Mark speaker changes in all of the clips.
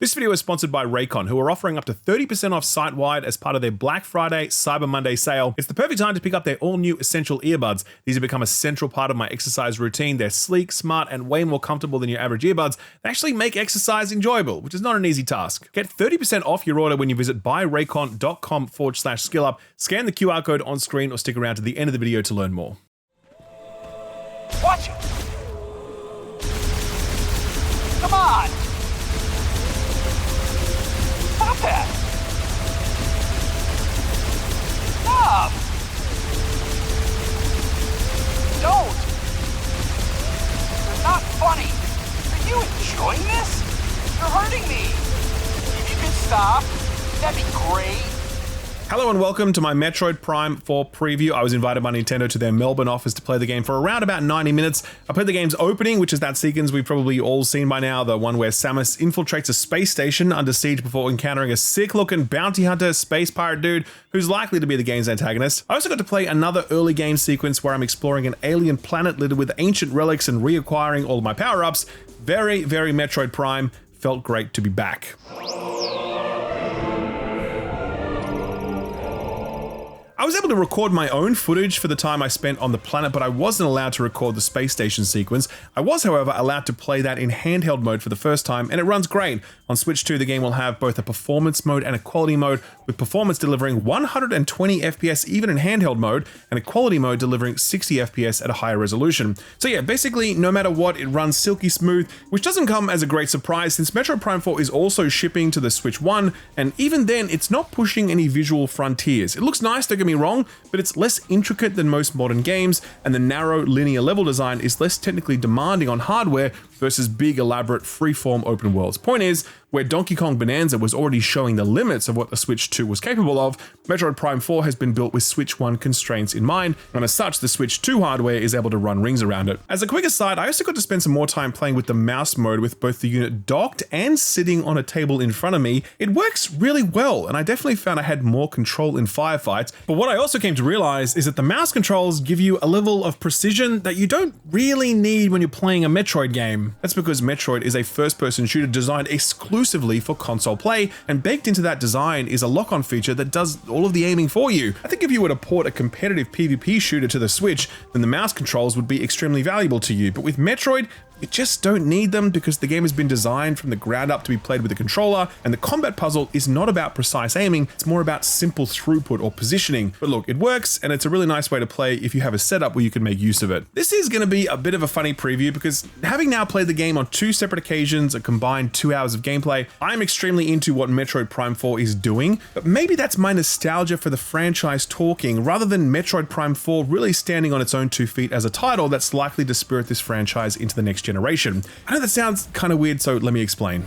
Speaker 1: This video is sponsored by Raycon, who are offering up to 30% off site-wide as part of their Black Friday Cyber Monday sale. It's the perfect time to pick up their all-new Essential earbuds. These have become a central part of my exercise routine. They're sleek, smart, and way more comfortable than your average earbuds. They actually make exercise enjoyable, which is not an easy task. Get 30% off your order when you visit buyraycon.com/skillup. Scan the QR code on screen or stick around to the end of the video to learn more.
Speaker 2: Watch it! Come on! Stop that! Stop! Don't! They're not funny. Are you enjoying this? You're hurting me. If you could stop, that'd be great.
Speaker 1: Hello and welcome to my Metroid Prime 4 preview. I was invited by Nintendo to their Melbourne office to play the game for around about 90 minutes. I played the game's opening, which is that sequence we've probably all seen by now, the one where Samus infiltrates a space station under siege before encountering a sick-looking bounty hunter space pirate dude who's likely to be the game's antagonist. I also got to play another early game sequence where I'm exploring an alien planet littered with ancient relics and reacquiring all of my power-ups. Very, very Metroid Prime. Felt great to be back. I was able to record my own footage for the time I spent on the planet, but I wasn't allowed to record the space station sequence. I was, however, allowed to play that in handheld mode for the first time, and it runs great. On Switch 2, the game will have both a performance mode and a quality mode, with performance delivering 120 FPS even in handheld mode, and a quality mode delivering 60 FPS at a higher resolution. So yeah, basically, no matter what, it runs silky smooth, which doesn't come as a great surprise since Metroid Prime 4 is also shipping to the Switch 1, and even then, it's not pushing any visual frontiers. It looks nice, don't get me wrong, but it's less intricate than most modern games, and the narrow linear level design is less technically demanding on hardware versus big elaborate freeform open worlds. Point is, where Donkey Kong Bonanza was already showing the limits of what the Switch 2 was capable of, Metroid Prime 4 has been built with Switch 1 constraints in mind, and as such, the Switch 2 hardware is able to run rings around it. As a quick aside, I also got to spend some more time playing with the mouse mode with both the unit docked and sitting on a table in front of me. It works really well, and I definitely found I had more control in firefights, but what I also came to realize is that the mouse controls give you a level of precision that you don't really need when you're playing a Metroid game. That's because Metroid is a first-person shooter designed exclusively for console play, and baked into that design is a lock-on feature that does all of the aiming for you. I think if you were to port a competitive PvP shooter to the Switch, then the mouse controls would be extremely valuable to you, but with Metroid, you just don't need them because the game has been designed from the ground up to be played with a controller, and the combat puzzle is not about precise aiming, it's more about simple throughput or positioning. But look, it works, and it's a really nice way to play if you have a setup where you can make use of it. This is going to be a bit of a funny preview because having now played the game on 2 separate occasions, a combined 2 hours of gameplay, I'm extremely into what Metroid Prime 4 is doing, but maybe that's my nostalgia for the franchise talking rather than Metroid Prime 4 really standing on its own 2 feet as a title that's likely to spirit this franchise into the next generation. I know that sounds kind of weird, so let me explain.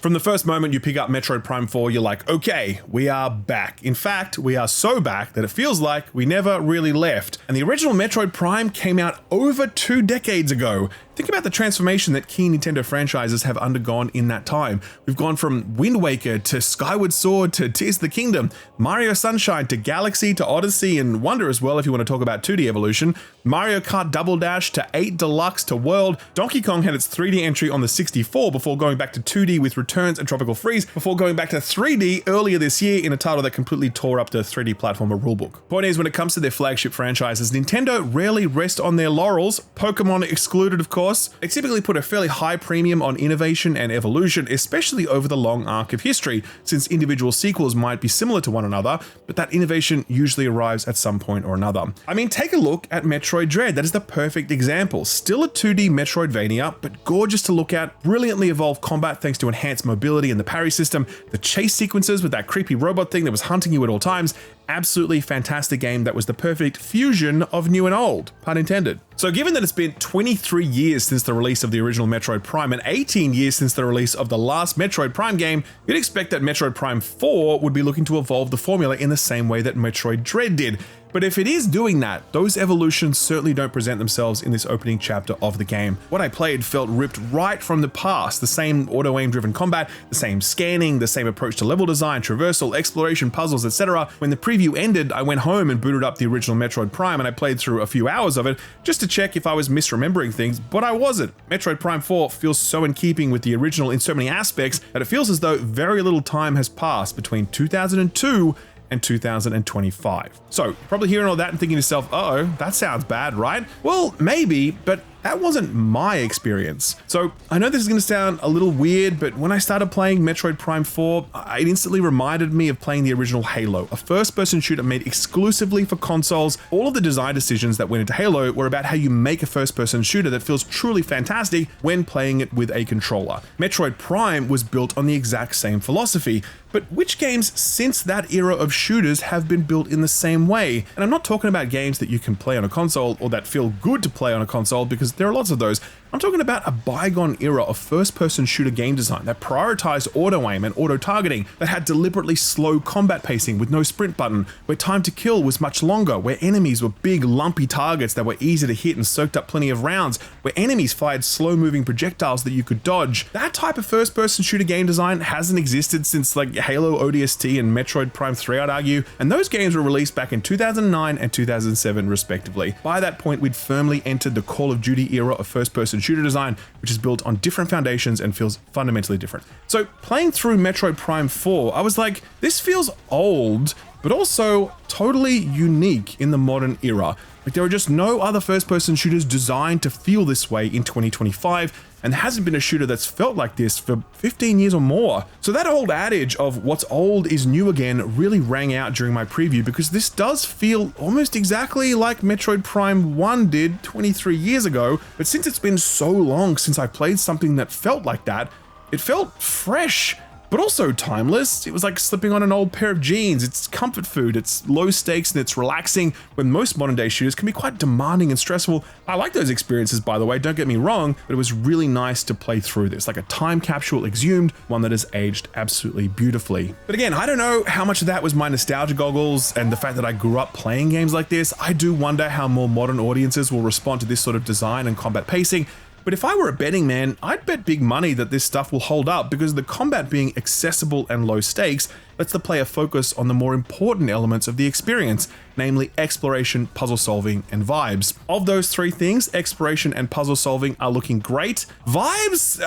Speaker 1: From the first moment you pick up Metroid Prime 4, you're like, okay, we are back. In fact, we are so back that it feels like we never really left. And the original Metroid Prime came out over 2 decades ago. Think about the transformation that key Nintendo franchises have undergone in that time. We've gone from Wind Waker to Skyward Sword to Tears of the Kingdom, Mario Sunshine to Galaxy to Odyssey and Wonder as well if you want to talk about 2D evolution, Mario Kart Double Dash to 8 Deluxe to World. Donkey Kong had its 3D entry on the 64 before going back to 2D with Returns and Tropical Freeze, before going back to 3D earlier this year in a title that completely tore up the 3D platformer rulebook. Point is, when it comes to their flagship franchises, Nintendo rarely rest on their laurels, Pokemon excluded of course. They typically put a fairly high premium on innovation and evolution, especially over the long arc of history, since individual sequels might be similar to one another, but that innovation usually arrives at some point or another. I mean, take a look at Metroid Dread. That is the perfect example. Still a 2D Metroidvania, but gorgeous to look at, brilliantly evolved combat thanks to enhanced mobility and the parry system, the chase sequences with that creepy robot thing that was hunting you at all times. Absolutely fantastic game that was the perfect fusion of new and old, pun intended. So given that it's been 23 years since the release of the original Metroid Prime and 18 years since the release of the last Metroid Prime game, you'd expect that Metroid Prime 4 would be looking to evolve the formula in the same way that Metroid Dread did. But if it is doing that, those evolutions certainly don't present themselves in this opening chapter of the game. What I played felt ripped right from the past. The same auto-aim driven combat, the same scanning, the same approach to level design, traversal, exploration, puzzles, etc. When the preview ended, I went home and booted up the original Metroid Prime and I played through a few hours of it just to check if I was misremembering things, but I wasn't. Metroid Prime 4 feels so in keeping with the original in so many aspects that it feels as though very little time has passed between 2002 and 2025. So, probably hearing all that and thinking to yourself, uh-oh, that sounds bad, right? Well, maybe, but that wasn't my experience. So, I know this is going to sound a little weird, but when I started playing Metroid Prime 4, it instantly reminded me of playing the original Halo, a first-person shooter made exclusively for consoles. All of the design decisions that went into Halo were about how you make a first-person shooter that feels truly fantastic when playing it with a controller. Metroid Prime was built on the exact same philosophy, but which games since that era of shooters have been built in the same way? And I'm not talking about games that you can play on a console or that feel good to play on a console, because there are lots of those. I'm talking about a bygone era of first-person shooter game design that prioritized auto-aim and auto-targeting, that had deliberately slow combat pacing with no sprint button, where time to kill was much longer, where enemies were big, lumpy targets that were easy to hit and soaked up plenty of rounds, where enemies fired slow-moving projectiles that you could dodge. That type of first-person shooter game design hasn't existed since like Halo ODST and Metroid Prime 3, I'd argue, and those games were released back in 2009 and 2007 respectively. By that point, we'd firmly entered the Call of Duty era of first-person shooter design, which is built on different foundations and feels fundamentally different. So playing through Metroid Prime 4, I was like, this feels old, but also totally unique in the modern era. Like, there are just no other first-person shooters designed to feel this way in 2025, and there hasn't been a shooter that's felt like this for 15 years or more. So that old adage of what's old is new again really rang out during my preview, because this does feel almost exactly like Metroid Prime 1 did 23 years ago, but since it's been so long since I played something that felt like that, it felt fresh, but also timeless. It was like slipping on an old pair of jeans. It's comfort food, it's low stakes, and it's relaxing, when most modern day shooters can be quite demanding and stressful. I like those experiences, by the way, don't get me wrong, but it was really nice to play through this, like a time capsule exhumed, one that has aged absolutely beautifully. But again, I don't know how much of that was my nostalgia goggles and the fact that I grew up playing games like this. I do wonder how more modern audiences will respond to this sort of design and combat pacing. But if I were a betting man, I'd bet big money that this stuff will hold up, because the combat being accessible and low stakes lets the player focus on the more important elements of the experience, namely exploration, puzzle solving, and vibes. Of those three things, exploration and puzzle solving are looking great. Vibes?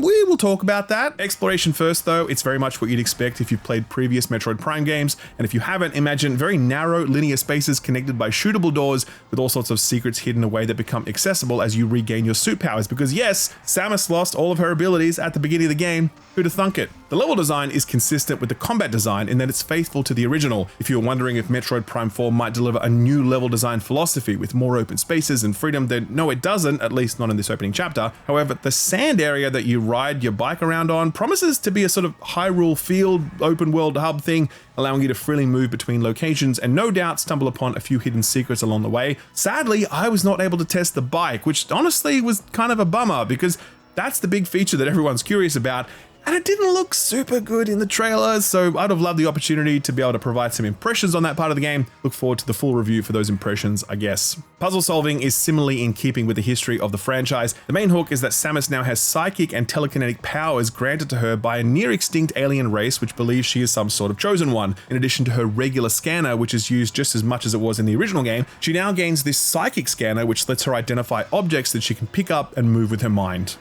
Speaker 1: We will talk about that. Exploration first though, it's very much what you'd expect if you've played previous Metroid Prime games, and if you haven't, imagine very narrow linear spaces connected by shootable doors with all sorts of secrets hidden away that become accessible as you regain your suit powers, because yes, Samus lost all of her abilities at the beginning of the game. Who'd have thunk it? The level design is consistent with the combat design in that it's faithful to the original. If you're wondering if Metroid Prime 4 might deliver a new level design philosophy with more open spaces and freedom, then no, it doesn't, at least not in this opening chapter. However, the sand area that you ride your bike around on promises to be a sort of Hyrule field open world hub thing, allowing you to freely move between locations and no doubt stumble upon a few hidden secrets along the way. Sadly, I was not able to test the bike, which honestly was kind of a bummer, because that's the big feature that everyone's curious about. And it didn't look super good in the trailer, so I'd have loved the opportunity to be able to provide some impressions on that part of the game. Look forward to the full review for those impressions, I guess. Puzzle solving is similarly in keeping with the history of the franchise. The main hook is that Samus now has psychic and telekinetic powers granted to her by a near-extinct alien race which believes she is some sort of chosen one. In addition to her regular scanner, which is used just as much as it was in the original game, she now gains this psychic scanner which lets her identify objects that she can pick up and move with her mind.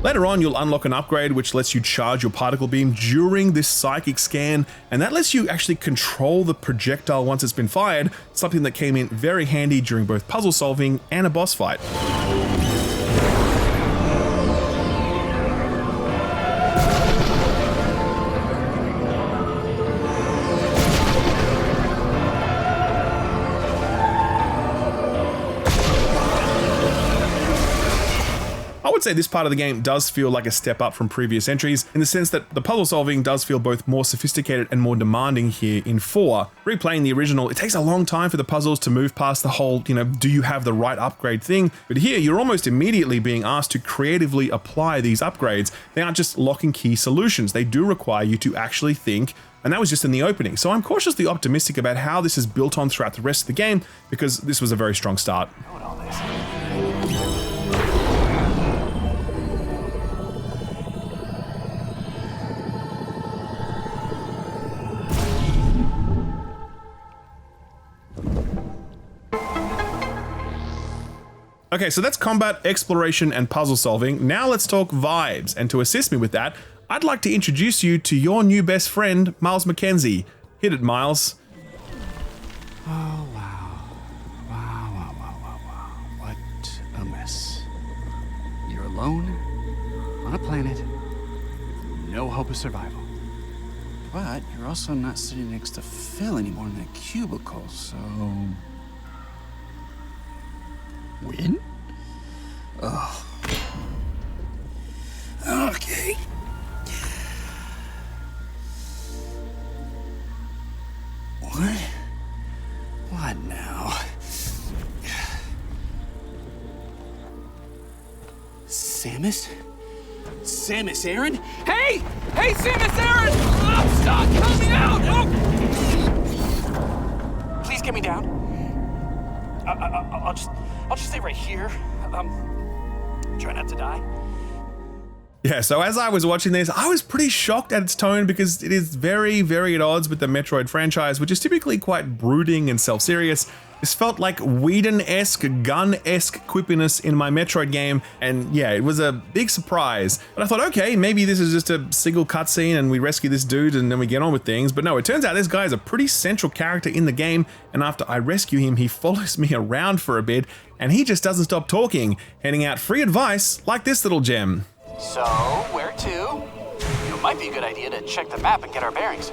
Speaker 1: Later on, you'll unlock an upgrade which lets you charge your particle beam during this psychic scan, and that lets you actually control the projectile once it's been fired, something that came in very handy during both puzzle solving and a boss fight. would say this part of the game does feel like a step up from previous entries in the sense that the puzzle solving does feel both more sophisticated and more demanding here in 4. Replaying the original, it takes a long time for the puzzles to move past the whole, do you have the right upgrade thing? But here, you're almost immediately being asked to creatively apply these upgrades. They aren't just lock and key solutions. They do require you to actually think, and that was just in the opening. So I'm cautiously optimistic about how this is built on throughout the rest of the game, because this was a very strong start. Okay, so that's combat, exploration, and puzzle solving. Now let's talk vibes. And to assist me with that, I'd like to introduce you to your new best friend, Miles McKenzie. Hit it, Miles.
Speaker 3: Oh, wow. Wow. What a mess. You're alone, on a planet, with no hope of survival. But you're also not sitting next to Phil anymore in that cubicle, so... Win? Oh. Okay. What now? Samus? Samus Aran?
Speaker 2: Hey, Samus Aran! I'm stuck! Help me out! Oh. Please get me down. I'll just stay right here. Try not to die.
Speaker 1: Yeah, so as I was watching this, I was pretty shocked at its tone because it is very, very at odds with the Metroid franchise, which is typically quite brooding and self-serious. This felt like Whedon-esque, gun-esque quippiness in my Metroid game, and yeah, it was a big surprise. But I thought, okay, maybe this is just a single cutscene and we rescue this dude and then we get on with things. But no, it turns out this guy is a pretty central character in the game, and after I rescue him, he follows me around for a bit, and he just doesn't stop talking, handing out free advice like this little gem.
Speaker 2: So, where to? It might be a good idea to check the map and get our bearings.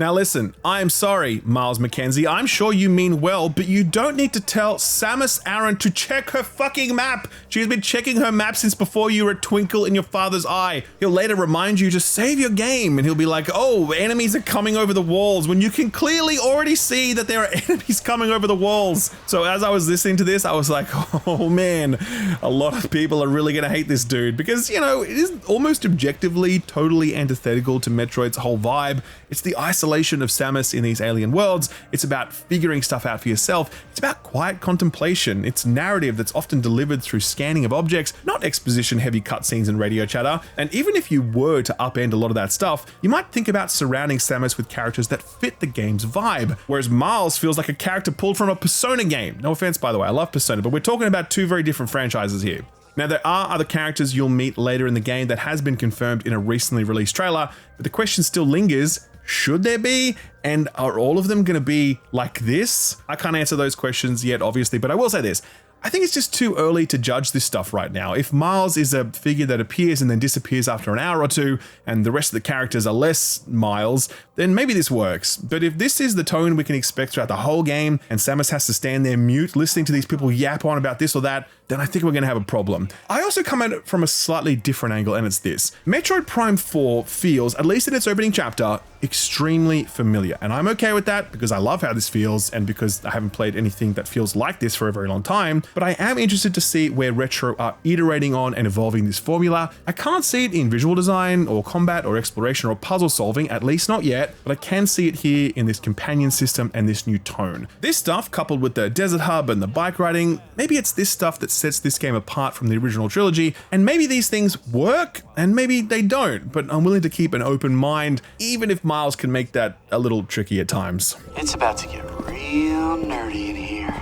Speaker 1: Now listen, I'm sorry, Miles McKenzie, I'm sure you mean well, but you don't need to tell Samus Aran to check her fucking map. She's been checking her map since before you were a twinkle in your father's eye. He'll later remind you to save your game, and he'll be like, oh, enemies are coming over the walls, when you can clearly already see that there are enemies coming over the walls. So as I was listening to this, I was like, oh man, a lot of people are really gonna hate this dude, because, it is almost objectively totally antithetical to Metroid's whole vibe. It's the isolation of Samus in these alien worlds. It's about figuring stuff out for yourself. It's about quiet contemplation. It's narrative that's often delivered through scanning of objects, not exposition-heavy cutscenes and radio chatter. And even if you were to upend a lot of that stuff, you might think about surrounding Samus with characters that fit the game's vibe. Whereas Miles feels like a character pulled from a Persona game. No offense, by the way, I love Persona, but we're talking about two very different franchises here. Now, there are other characters you'll meet later in the game that has been confirmed in a recently released trailer, but the question still lingers, should there be? And are all of them going to be like this? I can't answer those questions yet, obviously, but I will say this. I think it's just too early to judge this stuff right now. If Miles is a figure that appears and then disappears after an hour or two, and the rest of the characters are less Miles, then maybe this works. But if this is the tone we can expect throughout the whole game, and Samus has to stand there mute, listening to these people yap on about this or that, then I think we're going to have a problem. I also come at it from a slightly different angle, and it's this. Metroid Prime 4 feels, at least in its opening chapter, extremely familiar. And I'm okay with that because I love how this feels and because I haven't played anything that feels like this for a very long time. But I am interested to see where Retro are iterating on and evolving this formula. I can't see it in visual design or combat or exploration or puzzle solving, at least not yet, but I can see it here in this companion system and this new tone. This stuff, coupled with the desert hub and the bike riding, maybe it's this stuff that sets this game apart from the original trilogy, and maybe these things work and maybe they don't, but I'm willing to keep an open mind, even if Miles can make that a little tricky at times.
Speaker 2: It's about to get real nerdy in here.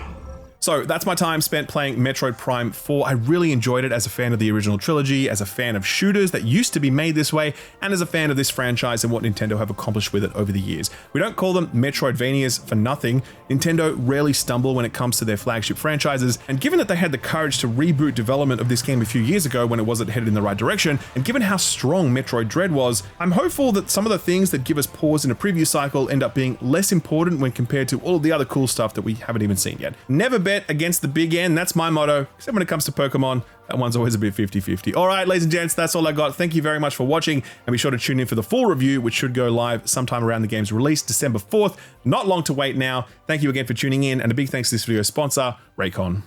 Speaker 1: So that's my time spent playing Metroid Prime 4. I really enjoyed it as a fan of the original trilogy, as a fan of shooters that used to be made this way, and as a fan of this franchise and what Nintendo have accomplished with it over the years. We don't call them Metroidvanias for nothing. Nintendo rarely stumble when it comes to their flagship franchises, and given that they had the courage to reboot development of this game a few years ago when it wasn't headed in the right direction, and given how strong Metroid Dread was, I'm hopeful that some of the things that give us pause in a preview cycle end up being less important when compared to all of the other cool stuff that we haven't even seen yet. Never bet bet against the big end. That's my motto. Except when it comes to Pokemon, that one's always a bit 50-50. All right, ladies and gents, that's all I got. Thank you very much for watching, and be sure to tune in for the full review, which should go live sometime around the game's release, December 4th. Not long to wait now. Thank you again for tuning in, and a big thanks to this video's sponsor, Raycon.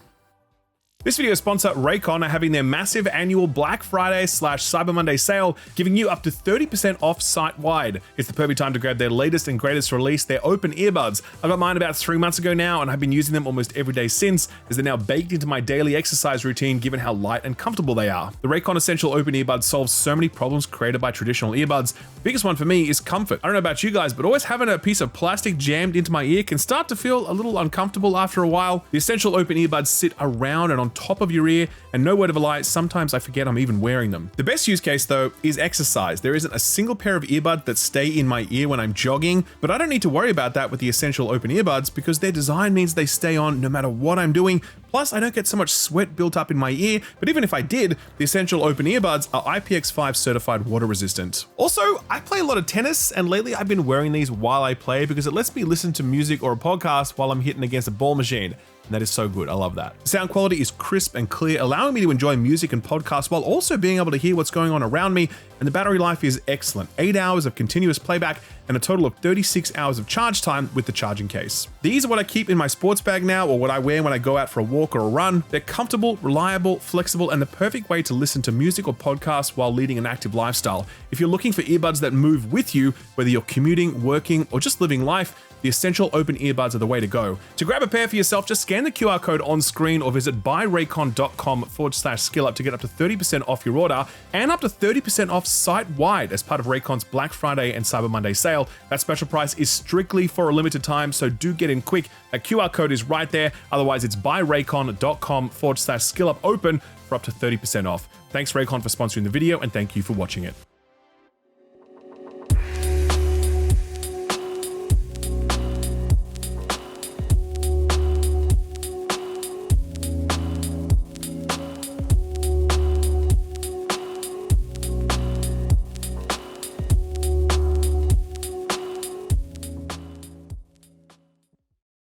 Speaker 1: This video's sponsor, Raycon, are having their massive annual Black Friday / Cyber Monday sale, giving you up to 30% off site-wide. It's the perfect time to grab their latest and greatest release, their open earbuds. I got mine about 3 months ago now, and I've been using them almost every day since, as they're now baked into my daily exercise routine given how light and comfortable they are. The Raycon Essential Open Earbuds solves so many problems created by traditional earbuds. The biggest one for me is comfort. I don't know about you guys, but always having a piece of plastic jammed into my ear can start to feel a little uncomfortable after a while. The Essential Open Earbuds sit around and on top of your ear, and no word of a lie, sometimes I forget I'm even wearing them. The best use case though is exercise. There isn't a single pair of earbuds that stay in my ear when I'm jogging, but I don't need to worry about that with the Essential Open Earbuds because their design means they stay on no matter what I'm doing. Plus, I don't get so much sweat built up in my ear, but even if I did, the Essential Open Earbuds are IPX5 certified water resistant. Also, I play a lot of tennis, and lately I've been wearing these while I play because it lets me listen to music or a podcast while I'm hitting against a ball machine. And that is so good. I love that. The sound quality is crisp and clear, allowing me to enjoy music and podcasts while also being able to hear what's going on around me. And the battery life is excellent. 8 hours of continuous playback and a total of 36 hours of charge time with the charging case. These are what I keep in my sports bag now, or what I wear when I go out for a walk or a run. They're comfortable, reliable, flexible, and the perfect way to listen to music or podcasts while leading an active lifestyle. If you're looking for earbuds that move with you, whether you're commuting, working, or just living life, the Essential Open Earbuds are the way to go. To grab a pair for yourself, just scan the QR code on screen or visit buyraycon.com/skillup to get up to 30% off your order and up to 30% off site-wide as part of Raycon's Black Friday and Cyber Monday sale. That special price is strictly for a limited time, so do get in quick. That QR code is right there. Otherwise, it's buyraycon.com/skillup open for up to 30% off. Thanks Raycon for sponsoring the video, and thank you for watching it.